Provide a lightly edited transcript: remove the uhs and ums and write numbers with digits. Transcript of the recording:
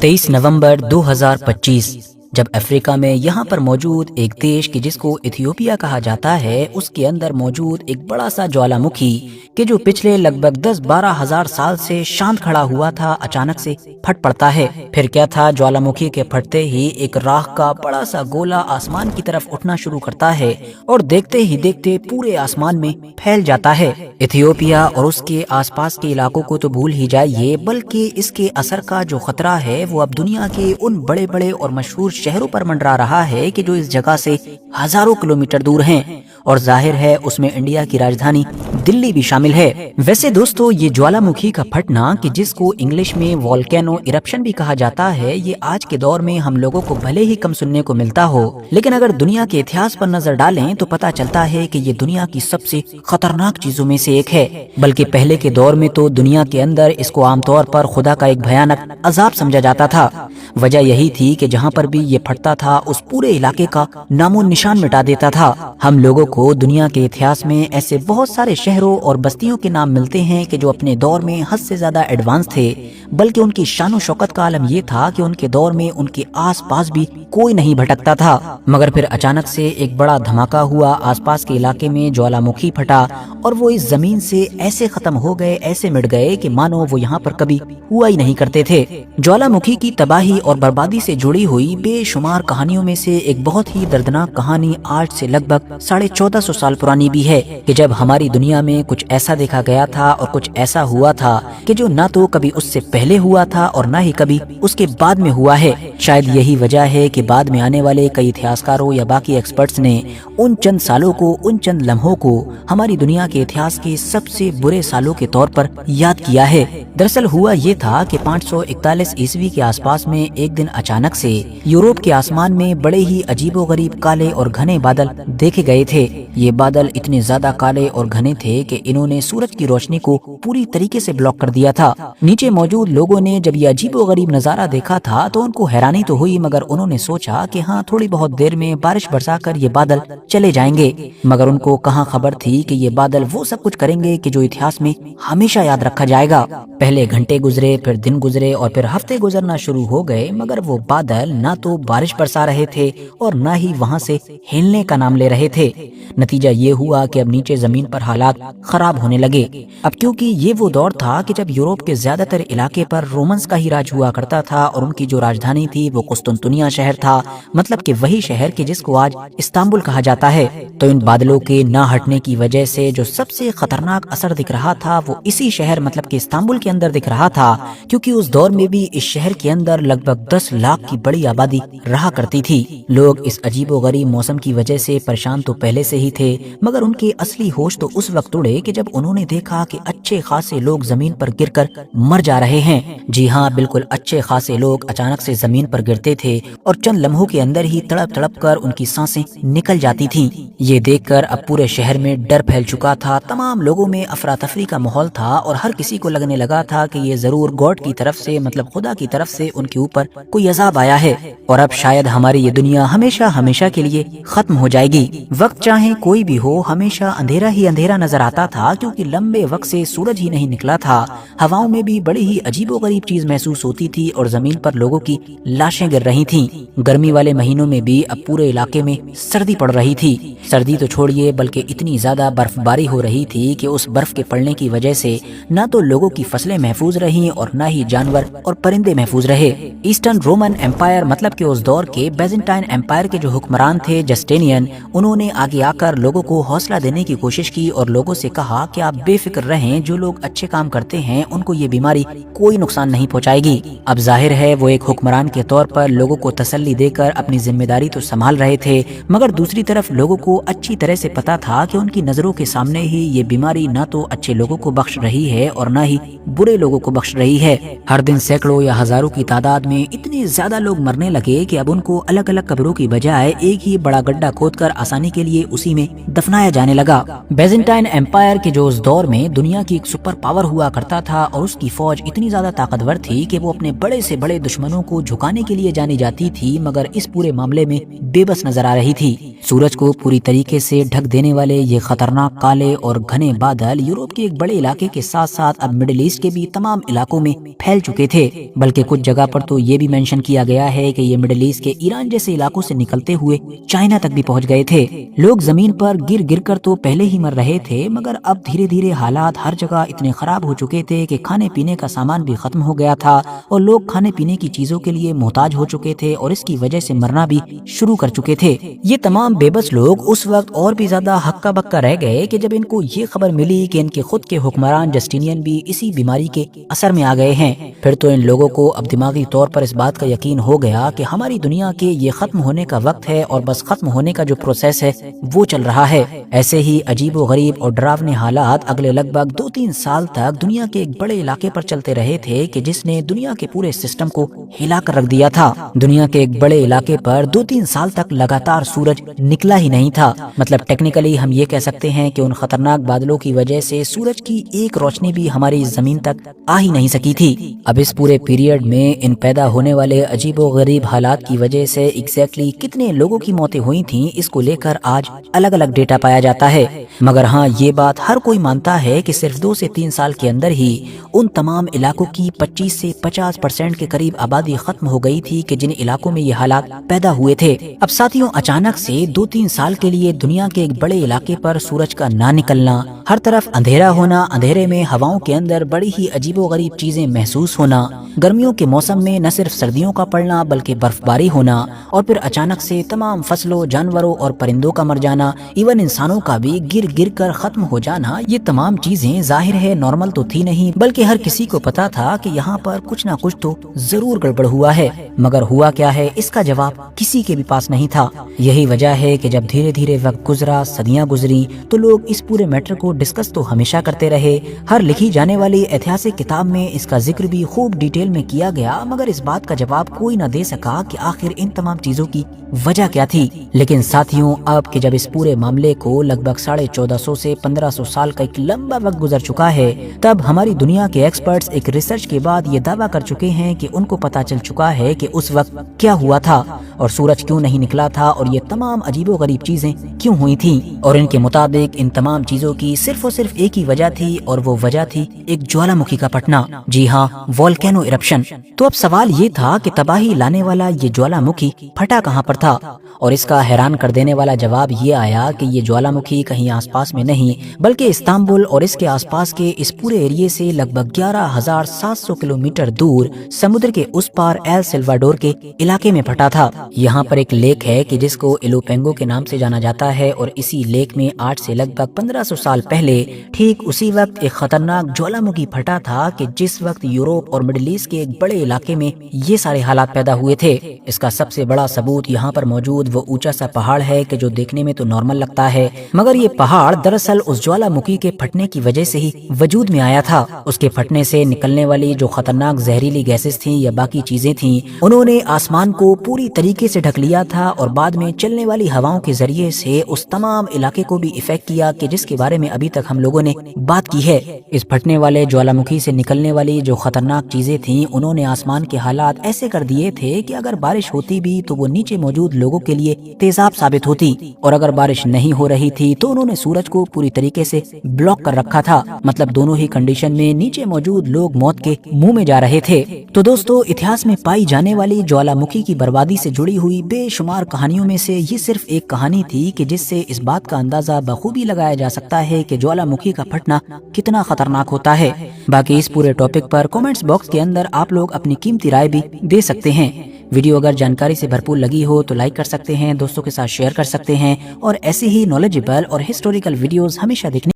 23 नवंबर 2025 जब अफ्रीका में यहाँ पर मौजूद एक देश की जिसको इथियोपिया कहा जाता है, उसके अंदर मौजूद एक बड़ा सा ज्वालामुखी कि जो पिछले लगभग 10-12 हजार साल से शांत खड़ा हुआ था, अचानक से फट पड़ता है। फिर क्या था, ज्वालामुखी के फटते ही एक राख का बड़ा सा गोला आसमान की तरफ उठना शुरू करता है और देखते ही देखते पूरे आसमान में फैल जाता है। इथियोपिया और उसके आसपास के इलाकों को तो भूल ही जाइए, बल्कि इसके असर का जो खतरा है वो अब दुनिया के उन बड़े बड़े और मशहूर शहरों पर मंडरा रहा है कि जो इस जगह से हजारों किलोमीटर दूर हैं, और जाहिर है उसमें इंडिया की राजधानी दिल्ली भी शामिल है। वैसे दोस्तों, ये ज्वालामुखी का फटना कि जिसको इंग्लिश में वोल्केनो इरप्शन भी कहा जाता है, ये आज के दौर में हम लोगों को भले ही कम सुनने को मिलता हो, लेकिन अगर दुनिया के इतिहास पर नजर डालें तो पता चलता है कि ये दुनिया की सबसे खतरनाक चीजों में से एक है। बल्कि पहले के दौर में तो दुनिया के अंदर इसको आमतौर पर खुदा का एक भयानक अजाब समझा जाता था। वजह यही थी कि जहाँ पर भी ये फटता था उस पूरे इलाके का नामो निशान मिटा देता था। हम लोगों को दुनिया के इतिहास में ऐसे बहुत सारे शहरों और बस्तियों के नाम मिलते हैं कि जो अपने दौर में हद से ज्यादा एडवांस थे, बल्कि उनकी शान शौकत का आलम ये था कि उनके दौर में उनके आस पास भी कोई नहीं भटकता था। मगर फिर अचानक से एक बड़ा धमाका हुआ, आसपास के इलाके में ज्वालामुखी फटा और वो इस जमीन से ऐसे खत्म हो गए, ऐसे मिट गए कि मानो वो यहाँ पर कभी हुआ ही नहीं करते थे। ज्वालामुखी की तबाही और बर्बादी से जुड़ी हुई बेशुमार कहानियों में से एक बहुत ही दर्दनाक कहानी आज से लगभग 1450 साल पुरानी भी है कि जब हमारी दुनिया में कुछ ऐसा देखा गया था और कुछ ऐसा हुआ था कि जो ना तो कभी उससे पहले हुआ था और ना ही कभी उसके बाद में हुआ है। शायद यही वजह है कि बाद में आने वाले कई इतिहासकारों या बाकी एक्सपर्ट्स ने उन चंद सालों को, उन चंद लम्हों को हमारी दुनिया के इतिहास के सबसे बुरे सालों के तौर पर याद किया है। दरअसल हुआ ये था कि 541 ईस्वी के आसपास में एक दिन अचानक से यूरोप के आसमान में बड़े ही अजीबोगरीब काले और घने बादल देखे गए थे। ये बादल इतने ज्यादा काले और घने थे कि इन्होंने सूरज की रोशनी को पूरी तरीके से ब्लॉक कर दिया था। नीचे मौजूद लोगों ने जब ये अजीबोगरीब नजारा देखा था तो उनको हैरानी तो हुई, मगर उन्होंने सोचा कि हाँ, थोड़ी बहुत देर में बारिश बरसाकर ये बादल चले जाएंगे। मगर उनको कहाँ खबर थी कि ये बादल वो सब कुछ करेंगे कि जो इतिहास में हमेशा याद रखा जाएगा। पहले घंटे गुजरे, फिर दिन गुजरे और फिर हफ्ते गुजरना शुरू हो गए, मगर वो बादल ना तो बारिश बरसा रहे थे और ना ही वहाँ से हिलने का नाम ले रहे थे। नतीजा ये हुआ कि अब नीचे जमीन पर हालात खराब होने लगे। अब क्योंकि ये वो दौर था कि जब यूरोप के ज्यादातर इलाके पर रोमन्स का ही राज हुआ करता था और उनकी जो राजधानी थी वो कुस्तुनतुनिया शहर था, मतलब कि वही शहर कि जिसको आज इस्तांबुल कहा जाता है। तो इन बादलों के ना हटने की वजह से जो सबसे खतरनाक असर दिख रहा था वो इसी शहर मतलब कि इस्तांबुल के अंदर दिख रहा था, क्योंकि उस दौर में भी इस शहर के अंदर लगभग 10 लाख की बड़ी आबादी रहा करती थी। लोग इस अजीबोगरीब मौसम की वजह से परेशान तो पहले से ही थे, मगर उनके असली होश तो उस वक्त उड़े कि जब उन्होंने देखा कि अच्छे खासे लोग जमीन पर गिरकर मर जा रहे हैं। जी हाँ, बिल्कुल अच्छे खासे लोग अचानक से जमीन पर गिरते थे और चंद लम्हों के अंदर ही तड़प तड़प कर उनकी सांसें निकल जाती थीं। ये देखकर अब पूरे शहर में डर फैल चुका था, तमाम लोगों में अफरा तफरी का माहौल था और हर किसी को लगने लगा था कि ये जरूर गॉड की तरफ से, मतलब खुदा की तरफ से उनके ऊपर कोई अजाब आया है और अब शायद हमारी ये दुनिया हमेशा हमेशा के लिए खत्म हो जाएगी। वक्त चाहे कोई भी हो, हमेशा अंधेरा ही अंधेरा नजर आता था, क्योंकि लंबे वक्त से सूरज ही नहीं निकला था। हवाओं में भी बड़ी ही अजीबोगरीब चीज महसूस होती थी और जमीन पर लोगों की लाशें गिर रही थीं। गर्मी वाले महीनों में भी अब पूरे इलाके में सर्दी पड़ रही थी। सर्दी तो छोड़िए, बल्कि इतनी ज्यादा बर्फबारी हो रही थी कि उस बर्फ के पड़ने की वजह से न तो लोगों की फसलें महफूज रहीं और न ही जानवर और परिंदे महफूज रहे। ईस्टर्न रोमन एम्पायर मतलब कि उस दौर के बेजेंटाइन एम्पायर के जो हुक्मरान थे जस्टिनियन, उन्होंने आगे आकर लोगों को हौसला देने की कोशिश की और लोगों से कहा कि आप बेफिक्र रहें, जो लोग अच्छे काम करते हैं उनको ये बीमारी कोई नुकसान नहीं पहुंचाएगी। अब जाहिर है वो एक हुक्मरान के तौर पर लोगों को तसल्ली देकर अपनी जिम्मेदारी तो संभाल रहे थे, मगर दूसरी तरफ लोगों को अच्छी तरह से पता था कि उनकी नजरों के सामने ही ये बीमारी ना तो अच्छे लोगों को बख्श रही है और ना ही बुरे लोगों को बख्श रही है। हर दिन सैकड़ों या हजारों की तादाद में इतने ज्यादा लोग मरने लगे कि अब उनको अलग अलग कब्रों की बजाय एक ही बड़ा गड्ढा खोदकर आसानी के लिए उसी में दफनाया जाने लगा। बेजेंटाइन एम्पायर के जो उस दौर में दुनिया की एक सुपर पावर हुआ करता था और उसकी फौज इतनी ज्यादा ताकतवर थी कि वो अपने बड़े से बड़े दुश्मनों को झुकाने के लिए जानी जाती थी, मगर इस पूरे मामले में बेबस नजर आ रही थी। सूरज को पूरी तरीके से ढक देने वाले ये खतरनाक काले और घने बादल यूरोप के एक बड़े इलाके के साथ साथ अब मिडिल ईस्ट के भी तमाम इलाकों में फैल चुके थे। बल्कि कुछ जगह पर तो ये भी मेंशन किया गया है कि ये मिडिल ईस्ट के ईरान जैसे इलाकों से निकलते हुए चाइना तक भी पहुंच गए थे। लोग जमीन पर गिर गिर कर तो पहले ही मर रहे थे, मगर अब धीरे धीरे हालात हर जगह इतने खराब हो चुके थे कि खाने पीने का सामान भी खत्म हो गया था और लोग खाने पीने की चीजों के लिए मोहताज हो चुके थे और इसकी वजह से मरना भी शुरू कर चुके थे। ये तमाम बेबस लोग उस वक्त और भी ज्यादा हक्का बक्का रह गए कि जब इनको ये खबर मिली कि इनके खुद के हुक्मरान जस्टिनियन भी इसी बीमारी के असर में आ गए हैं। फिर तो इन लोगों को अब दिमागी तौर पर इस बात का यकीन हो गया कि हमारी दुनिया के ये खत्म होने का वक्त है और बस खत्म होने का जो प्रोसेस है वो चल रहा है। ऐसे ही अजीबो गरीब और डरावने हालात अगले लगभग 2-3 साल तक दुनिया के एक बड़े इलाके पर चलते रहे थे कि जिसने दुनिया के पूरे सिस्टम को हिला कर रख दिया था। दुनिया के एक बड़े इलाके पर 2-3 साल तक लगातार सूरज निकला ही नहीं था। मतलब टेक्निकली हम ये कह सकते हैं कि उन खतरनाक बादलों की वजह से सूरज की एक रोशनी भी हमारी जमीन तक आ ही नहीं सकी थी। अब इस पूरे पीरियड में इन पैदा होने वाले अजीबो गरीब हालात की वजह से एग्जैक्टली कितने लोगों की मौतें हुई थीं, इसको लेकर आज अलग अलग डेटा पाया जाता है। मगर हाँ, ये बात हर कोई मानता है कि सिर्फ 2 से 3 साल के अंदर ही उन तमाम इलाकों की 25 से 50% के करीब आबादी खत्म हो गई थी कि जिन इलाकों में ये हालात पैदा हुए थे। अब साथियों, अचानक से 2-3 साल के लिए दुनिया के एक बड़े इलाके पर सूरज का ना निकलना, हर तरफ अंधेरा होना, अंधेरे में हवाओं के अंदर बड़ी ही अजीबो गरीब चीजें महसूस होना, गर्मियों के मौसम में न सिर्फ सर्दियों का पड़ना बल्कि बर्फबारी होना, और फिर अचानक से तमाम फसलों, जानवरों और परिंदों का मर जाना, इवन इंसानों का भी गिर गिर कर खत्म हो जाना, ये तमाम चीजें जाहिर है नॉर्मल तो थी नहीं, बल्कि हर किसी को पता था कि यहाँ पर कुछ ना कुछ तो जरूर गड़बड़ हुआ है। मगर हुआ क्या है, इसका जवाब किसी के भी पास नहीं था। यही वजह है कि जब धीरे धीरे वक्त गुजरा, सदियां गुजरी, तो लोग इस पूरे मैटर को डिस्कस तो हमेशा करते रहे। हर लिखी जाने वाली ऐतिहासिक किताब में इसका जिक्र भी खूब डिटेल में किया गया, मगर इस बात का जवाब कोई न दे सका कि आखिर इन तमाम चीजों की वजह क्या थी। लेकिन साथियों, अब कि जब इस पूरे मामले को लगभग 1450 से 1500 साल का एक लंबा वक्त गुजर चुका है, तब हमारी दुनिया के एक्सपर्ट्स एक रिसर्च के बाद ये दावा कर चुके हैं कि उनको पता चल चुका है कि उस वक्त क्या हुआ था और सूरज क्यों नहीं निकला था और ये तमाम अजीबो गरीब चीजें क्यों हुई थी। और इनके मुताबिक इन तमाम चीजों की सिर्फ और सिर्फ एक ही वजह थी, और वो वजह थी एक ज्वालामुखी का फटना। जी हाँ, वोल्केनो इरप्शन। तो अब सवाल ये था कि तबाही लाने वाला ये ज्वालामुखी फटा कहाँ पर था, और इसका हैरान कर देने वाला जवाब ये आया कि ये ज्वालामुखी कहीं आसपास में नहीं, बल्कि इस्तांबुल और इसके आसपास के इस पूरे एरिया से लगभग 11,700 किलोमीटर दूर समुद्र के उस पार एल सिल्वाडोर के इलाके में फटा था। यहाँ पर एक लेक है कि जिसको इलोपेंगो के नाम से जाना जाता है, और इसी लेक में 8 से लगभग 1500 साल पहले ठीक उसी वक्त एक खतरनाक ज्वालामुखी फटा था कि जिस वक्त यूरोप और मिडिल ईस्ट के एक बड़े इलाके में ये सारे हालात पैदा हुए थे। इसका सबसे बड़ा सबूत यहाँ पर मौजूद वो ऊंचा सा पहाड़ है कि जो देखने में तो नॉर्मल लगता है, मगर ये पहाड़ दरअसल उस ज्वालामुखी के फटने की वजह से ही वजूद में आया था। उसके फटने से निकलने वाली जो खतरनाक जहरीली गैसेस थी या बाकी चीजें थी, उन्होंने आसमान को पूरी तरीके से ढक लिया था और बाद में चलने वाली हवाओं के जरिए से उस तमाम इलाके को भी इफेक्ट किया कि जिसके बारे में अभी तक हम लोगों ने बात की है। इस फटने वाले ज्वालामुखी से निकलने वाली जो खतरनाक चीजें थी, उन्होंने आसमान के हालात ऐसे कर दिए थे कि अगर बारिश होती भी तो वो नीचे मौजूद लोगों के लिए तेजाब साबित होती, और अगर बारिश नहीं हो रही थी तो उन्होंने सूरज को पूरी तरीके से ब्लॉक कर रखा था। मतलब दोनों ही कंडीशन में नीचे मौजूद लोग मौत के मुंह में जा रहे थे। तो दोस्तों, इतिहास में पाई जाने वाली ज्वालामुखी की बर्बादी से जुड़ी हुई बेशुमार कहानियों में से ये सिर्फ एक कहानी थी कि जिससे इस बात का अंदाजा बखूबी लगाया जा सकता है कि ज्वालामुखी का फटना कितना खतरनाक होता है। बाकी इस पूरे टॉपिक पर कमेंट्स बॉक्स के अंदर आप लोग अपनी कीमती राय भी दे सकते हैं। वीडियो अगर जानकारी से भरपूर लगी हो तो लाइक कर सकते हैं, दोस्तों के साथ शेयर कर सकते हैं, और ऐसे ही नॉलेजेबल और हिस्टोरिकल वीडियोस हमेशा देखने